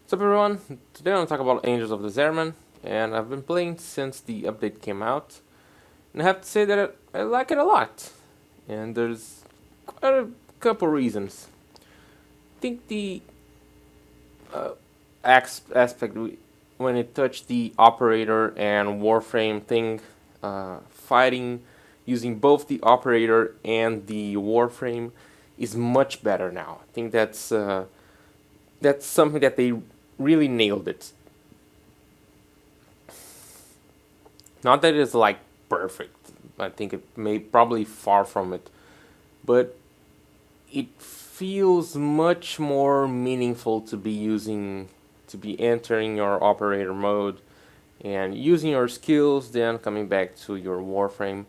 What's up everyone? Today I want to talk about Angels of the Zariman, and I've been playing since the update came out, and I have to say that I like it a lot, and there's quite a couple reasons. I think the uh, aspect when it touched the operator and Warframe thing, fighting using both the operator and the Warframe is much better now. I think that's something that they really nailed it. Not that it's like perfect. I think it may probably far from it, but it feels much more meaningful to be entering your operator mode and using your skills, then coming back to your Warframe,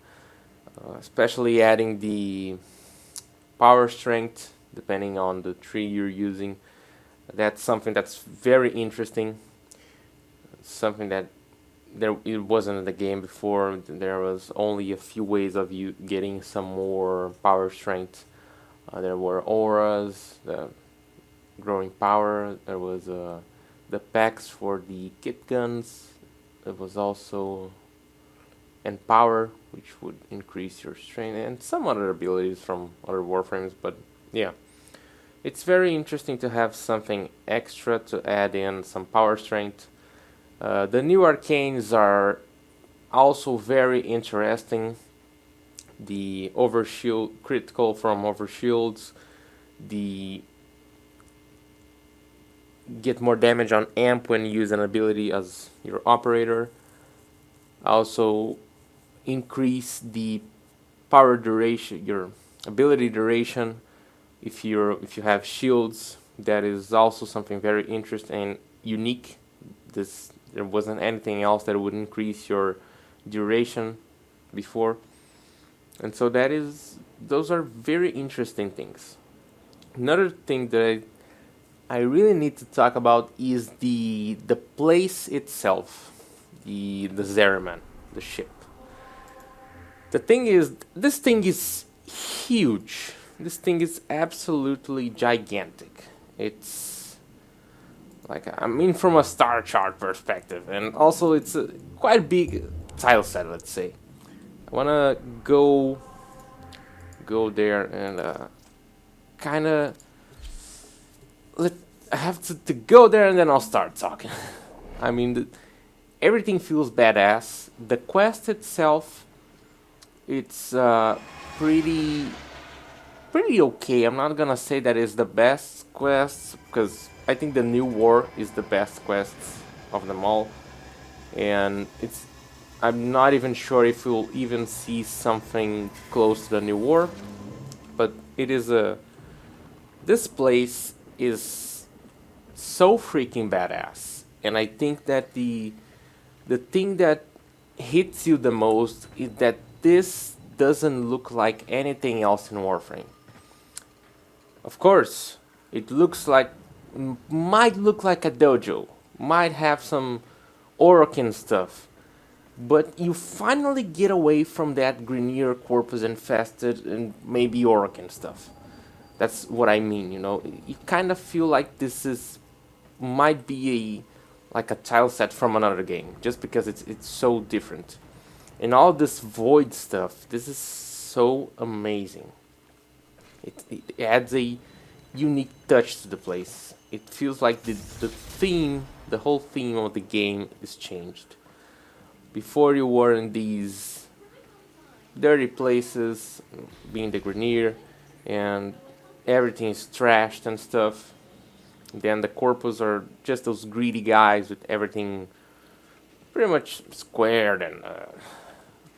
especially adding the power strength depending on the tree you're using. That's something that's very interesting. Something that it wasn't in the game before. There was only a few ways of you getting some more power strength. There were auras, the growing power. There was the packs for the kit guns. There was also and power, which would increase your strength, and some other abilities from other warframes. But yeah, it's very interesting to have something extra to add in some power strength. The new arcanes are also very interesting. The overshield critical from overshields, the get more damage on amp when you use an ability as your operator. Also increase the power duration, your ability duration if you have shields. That is also something very interesting and unique. There wasn't anything else that would increase your duration before. And so those are very interesting things. Another thing that I really need to talk about is the place itself, the Zariman, the ship. The thing is, this thing is huge. This thing is absolutely gigantic. It's like, I mean, from a star chart perspective, and also it's a quite big tile set. Let's say I wanna go there and kind of let. I have to go there and then I'll start talking. I mean, everything feels badass. The quest itself, it's pretty pretty okay. I'm not gonna say that is the best quest because I think the new war is the best quest of them all, and it's. I'm not even sure if we'll even see something close to the new war, but it is a. This place is so freaking badass, and I think that the thing that hits you the most is that this doesn't look like anything else in Warframe. Of course, it looks like might look like a dojo, might have some Orokin stuff, but you finally get away from that Grenier Corpus infested and maybe Orokin stuff. That's what I mean, you know. You kind of feel like this is might be a like a tile set from another game, just because it's so different. And all this void stuff, this is so amazing. It adds a unique touch to the place. It feels like the theme, the whole theme of the game is changed. Before you were in these dirty places, being the Grenier, and everything is trashed and stuff. Then the corpus are just those greedy guys with everything pretty much squared and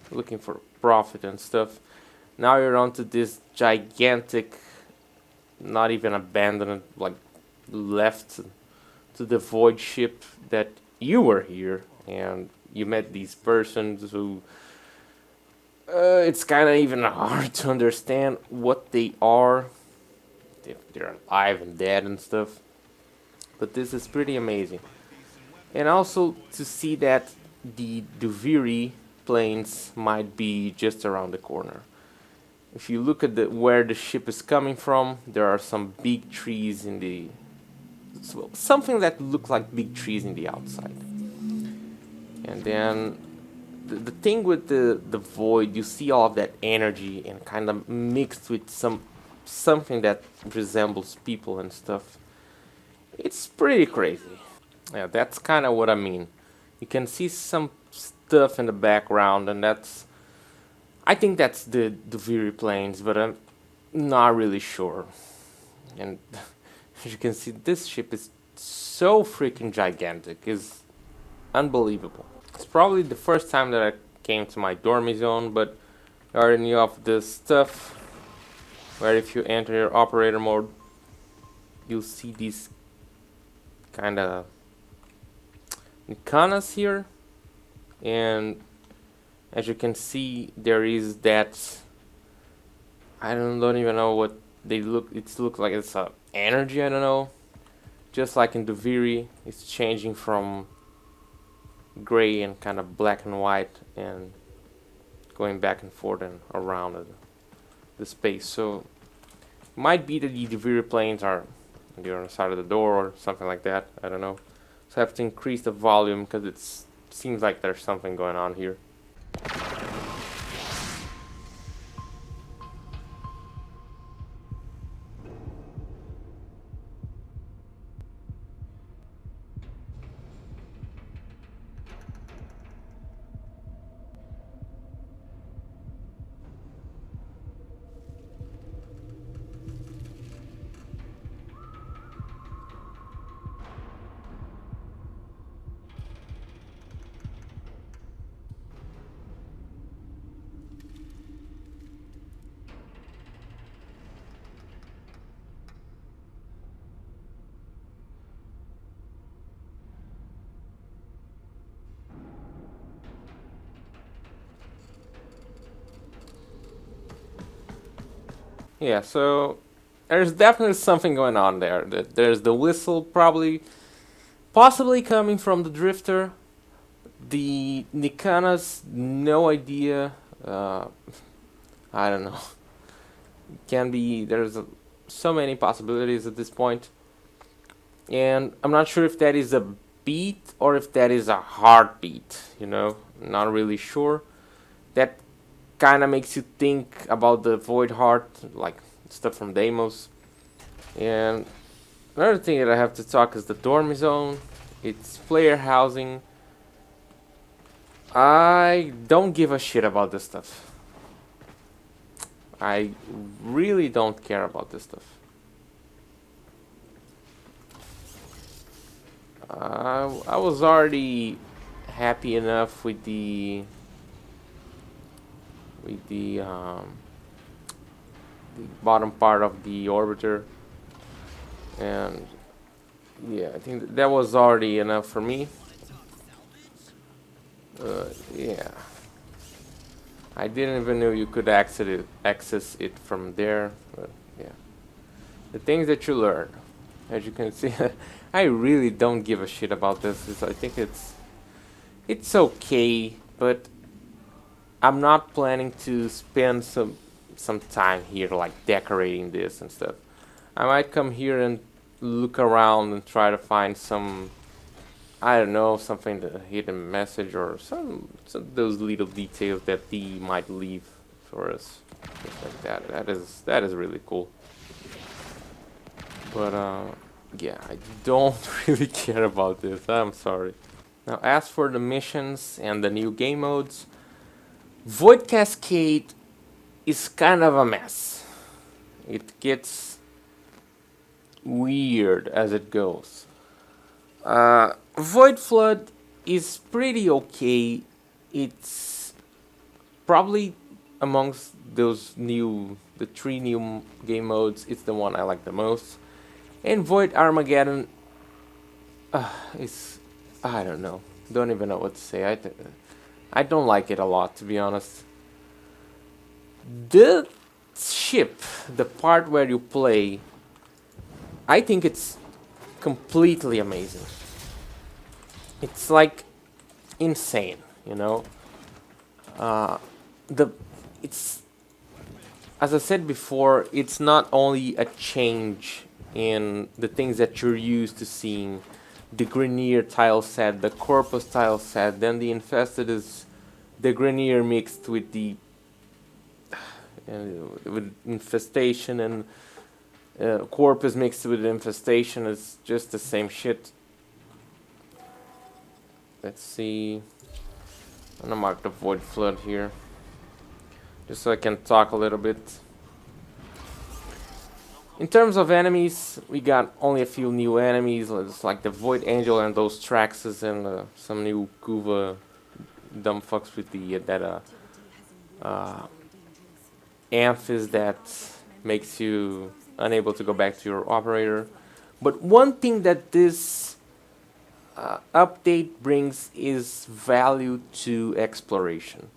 looking for profit and stuff. Now you're onto this gigantic, not even abandoned, like left to the void ship that you were here and you met these persons who it's kind of even hard to understand what they are, if they're alive and dead and stuff. But this is pretty amazing. And also to see that the Duviri plains might be just around the corner. If you look at where the ship is coming from, there are some big trees in the something that looked like big trees in the outside. And then the thing with the void, you see all of that energy and kind of mixed with something that resembles people and stuff. It's pretty crazy. Yeah, that's kind of what I mean. You can see some stuff in the background, and I think that's the Viri plains, but I'm not really sure. And as you can see, this ship is so freaking gigantic. It's unbelievable. It's probably the first time that I came to my Dormizone, but I already knew of this stuff where if you enter your operator mode, you'll see these kind of Arcanes here, and as you can see, there is that, I don't even know what they look. It looks like it's a energy. I don't know. Just like in the Viri, it's changing from gray and kind of black and white and going back and forth and around the space. So it might be that the Viri planes are on the other side of the door or something like that. I don't know. So I have to increase the volume because it seems like there's something going on here. Yeah, so there's definitely something going on there. There's the whistle possibly coming from the drifter. The Nikanas, no idea. I don't know. Can be, so many possibilities at this point. And I'm not sure if that is a beat or if that is a heartbeat, Not really sure. That kind of makes you think about the Void Heart, like stuff from Deimos. And another thing that I have to talk is the Dormizone. It's player housing. I don't give a shit about this stuff. I really don't care about this stuff. I was already happy enough with the bottom part of the orbiter, and yeah, I think that was already enough for me. Yeah, I didn't even know you could access it from there, but yeah, the things that you learn. As you can see, I really don't give a shit about this. I think it's okay, but I'm not planning to spend some time here like decorating this and stuff. I might come here and look around and try to find some, I don't know, something, the hidden message or some of those little details that he might leave for us. Just like that. That is really cool. But yeah, I don't really care about this. I'm sorry. Now, as for the missions and the new game modes, Void Cascade is kind of a mess. It gets weird as it goes. Void Flood is pretty okay. It's probably amongst the 3 new game modes, it's the one I like the most. And Void Armageddon is, I don't know. Don't even know what to say. I don't like it a lot, to be honest. The ship, the part where you play, I think it's completely amazing. It's like insane, it's, as I said before, it's not only a change in the things that you're used to seeing. The Grenier tile set, the Corpus tile set, then the Infested is the Grenier mixed with the with Infestation, and Corpus mixed with Infestation is just the same shit. Let's see. I'm gonna mark the Void Flood here, just so I can talk a little bit. In terms of enemies, we got only a few new enemies, like the Void Angel and those Traxes, and some new Kuva dumb fucks with the Amphis that makes you unable to go back to your operator. But one thing that this update brings is value to exploration.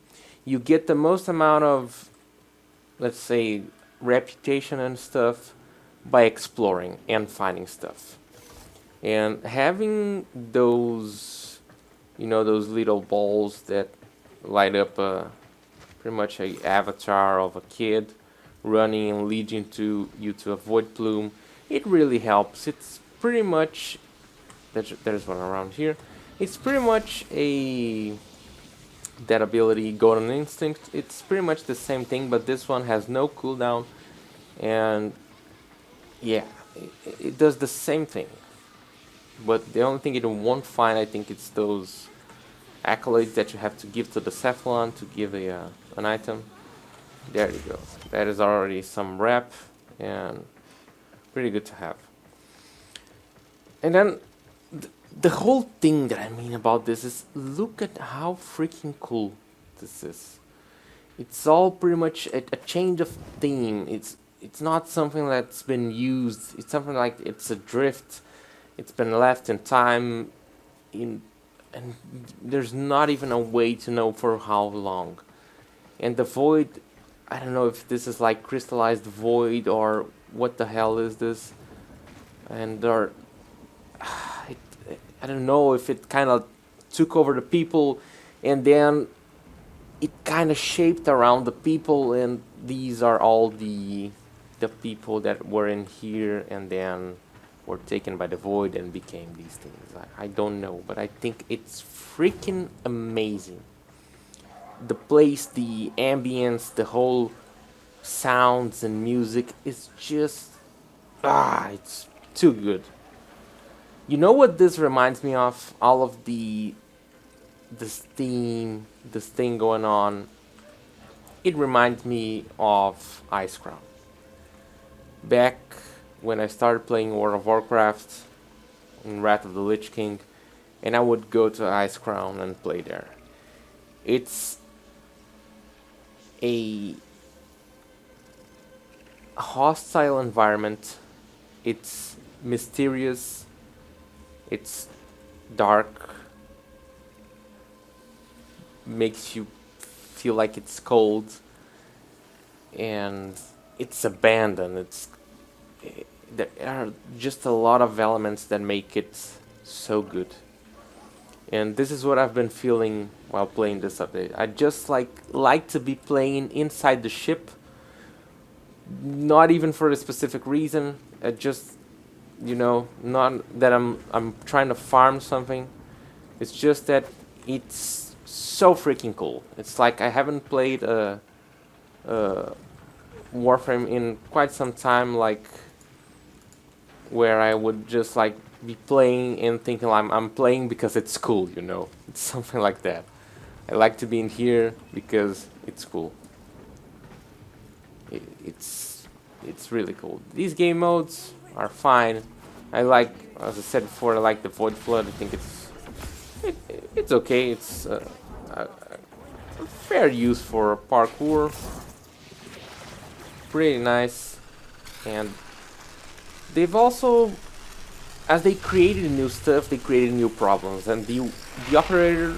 You get the most amount of, let's say, reputation and stuff by exploring and finding stuff. And having those, you know, those little balls that light up pretty much a avatar of a kid running and leading you to a void plume, it really helps. It's pretty much, there's one around here. It's pretty much that ability, Golden Instinct. It's pretty much the same thing, but this one has no cooldown, and yeah, it does the same thing. But the only thing it won't find, I think, it's those accolades that you have to give to the Cephalon to give an item. There you go. That is already some rep, and pretty good to have. And then the whole thing that I mean about this is, look at how freaking cool this is. It's all pretty much a change of theme. It's not something that's been used. It's something like it's a drift. It's been left in time, and there's not even a way to know for how long. And the void, I don't know if this is like crystallized void or what the hell is this. And I don't know if it kind of took over the people, and then it kind of shaped around the people, and these are all the people that were in here and then were taken by the void and became these things. I don't know, but I think it's freaking amazing. The place, the ambience, the whole sounds and music is just it's too good. You know what this reminds me of? All of this thing going on. It reminds me of Ice Crown. Back when I started playing World of Warcraft in Wrath of the Lich King, and I would go to Ice Crown and play there. It's a hostile environment. It's mysterious. It's dark. Makes you feel like it's cold. And it's abandoned. There are just a lot of elements that make it so good. And this is what I've been feeling while playing this update. I just like to be playing inside the ship. Not even for a specific reason. I just, not that I'm trying to farm something. It's just that it's so freaking cool. It's like I haven't played Warframe in quite some time, like where I would just be playing and thinking I'm playing because it's cool, It's something like that. I like to be in here because it's cool. It's really cool. These game modes are fine. I like, as I said before, I like the Void Flood. I think it's okay. It's a fair use for parkour. Pretty nice. And they've also, as they created new stuff, they created new problems. And the operator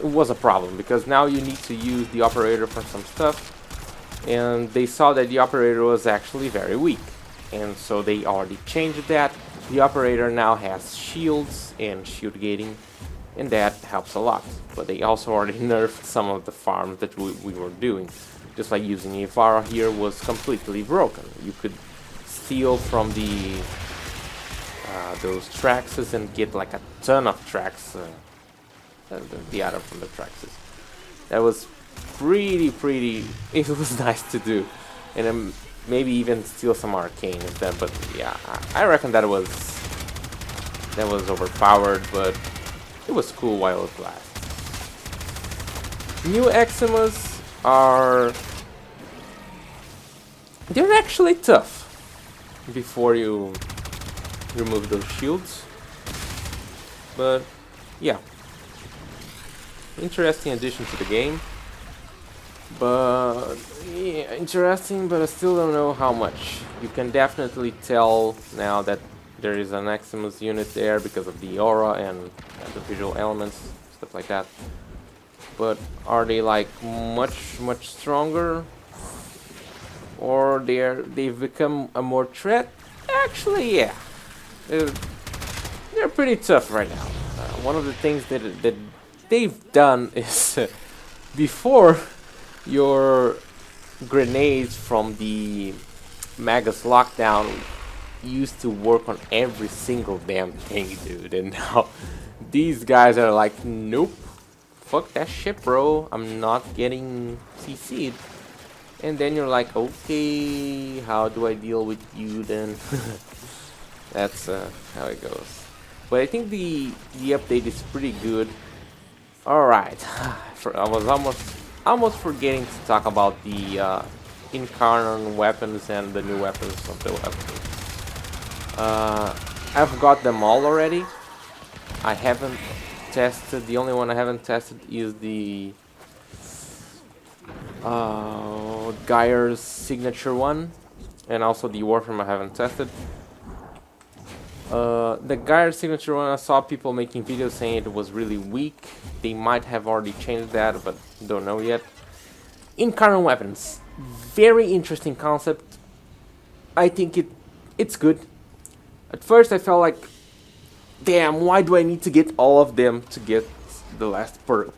was a problem, because now you need to use the operator for some stuff. And they saw that the operator was actually very weak. And so they already changed that. The operator now has shields and shield gating, and that helps a lot. But they also already nerfed some of the farms that we were doing. Just like using Ivara here was completely broken. You could steal from the those Traxes and get like a ton of Trax, the item from the Traxes. That was pretty. It was nice to do, and then maybe even steal some Arcanes then. But yeah, I reckon that was overpowered, but it was cool while it lasted. New Eximas are... they're actually tough before you remove those shields. But yeah, interesting addition to the game. But yeah, interesting, but I still don't know how much. You can definitely tell now that there is an Eximus unit there because of the aura and the visual elements, stuff like that. But are they like much stronger, or they've become a more threat? Actually, yeah, they're pretty tough right now. One of the things that they've done is before your grenades from the Magus lockdown used to work on every single damn thing, dude, and now these guys are like, nope, fuck that shit, bro, I'm not getting CC'd. And then you're like, okay, how do I deal with you then? That's how it goes. But I think the update is pretty good. Alright, I was almost forgetting to talk about the Incarnate weapons and the new weapons of the weapons. I've got them all already. I haven't tested, the only one I haven't tested is the Gaia's signature one, and also the Warframe I haven't tested. The Gaia's signature one, I saw people making videos saying it was really weak. They might have already changed that, but don't know yet. Incarnate weapons, very interesting concept. I think it's good. At first I felt like, damn, why do I need to get all of them to get the last perk?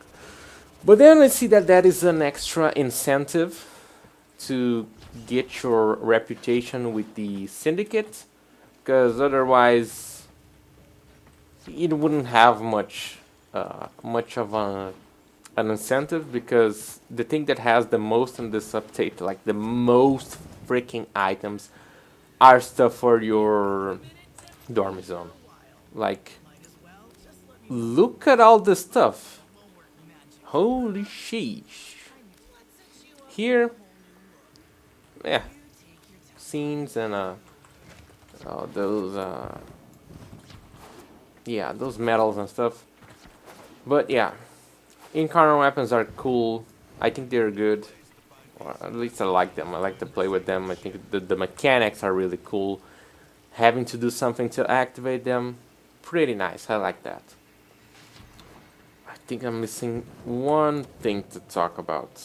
But then I see that that is an extra incentive to get your reputation with the Syndicate, because otherwise it wouldn't have much of an incentive, because the thing that has the most in this update, like the most freaking items, are stuff for your Dormizone. Like, look at all this stuff. Holy sheesh. Here, yeah, scenes and those medals and stuff. But yeah, Incarnate weapons are cool. I think they're good. Or at least I like them. I like to play with them. I think the mechanics are really cool. Having to do something to activate them, pretty nice. I like that. I think I'm missing one thing to talk about.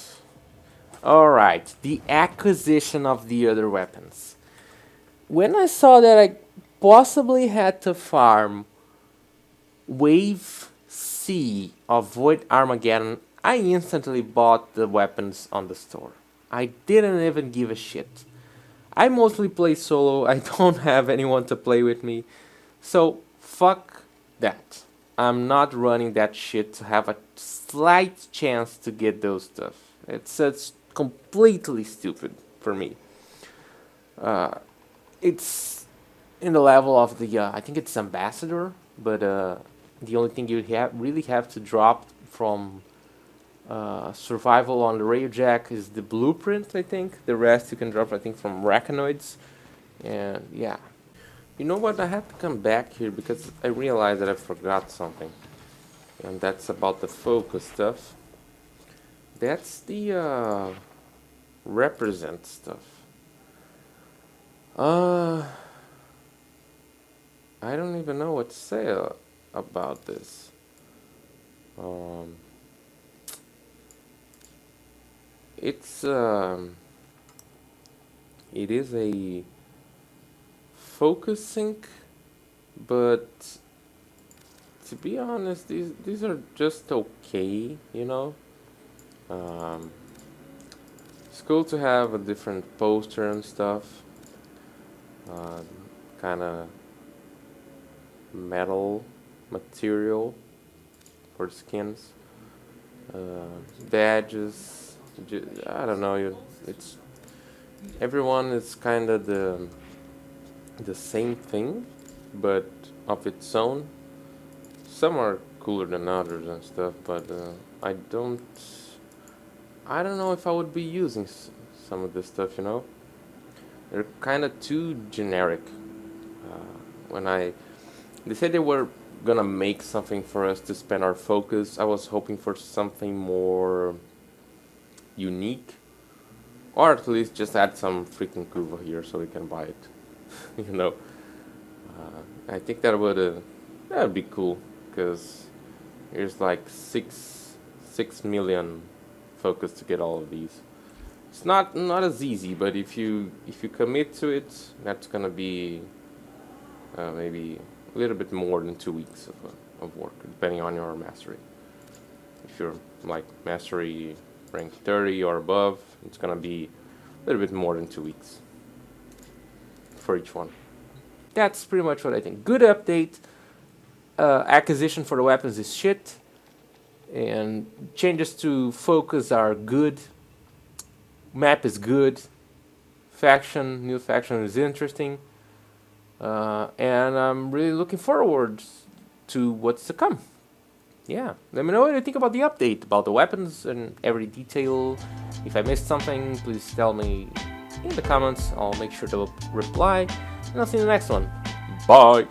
Alright, the acquisition of the other weapons. When I saw that I possibly had to farm Wave C of Void Armageddon, I instantly bought the weapons on the store. I didn't even give a shit. I mostly play solo, I don't have anyone to play with me, so fuck that. I'm not running that shit to have a slight chance to get those stuff. It's completely stupid for me. It's in the level of the, I think it's Ambassador, but the only thing you really have to drop from survival on the Railjack is the blueprint, I think. The rest you can drop, I think, from Arcanoids. And yeah. You know what, I have to come back here because I realized that I forgot something. And that's about the focus stuff. That's the represent stuff. I don't even know what to say about this. It is a focus sync, but to be honest, these are just okay, you know. It's cool to have a different poster and stuff, kind of metal material for skins. Badges, I don't know. It's everyone is kind of the same thing, but of its own. Some are cooler than others and stuff, but I don't know if I would be using some of this stuff. You know, they're kind of too generic. When they said they were gonna make something for us to spend our focus, I was hoping for something more unique, or at least just add some freaking Kuva here so we can buy it. You know, I think that'd be cool because there's like 6 million focus to get all of these. It's not as easy, but if you commit to it, that's gonna be maybe a little bit more than 2 weeks of work, depending on your mastery. If you're like mastery rank 30 or above, it's gonna be a little bit more than 2 weeks for each one. That's pretty much what I think. Good update. Acquisition for the weapons is shit, and changes to focus are good. Map is good. New faction is interesting. And I'm really looking forward to what's to come. Yeah, let me know what you think about the update, about the weapons and every detail. If I missed something, please tell me in the comments. I'll make sure to reply. And I'll see you in the next one. Bye!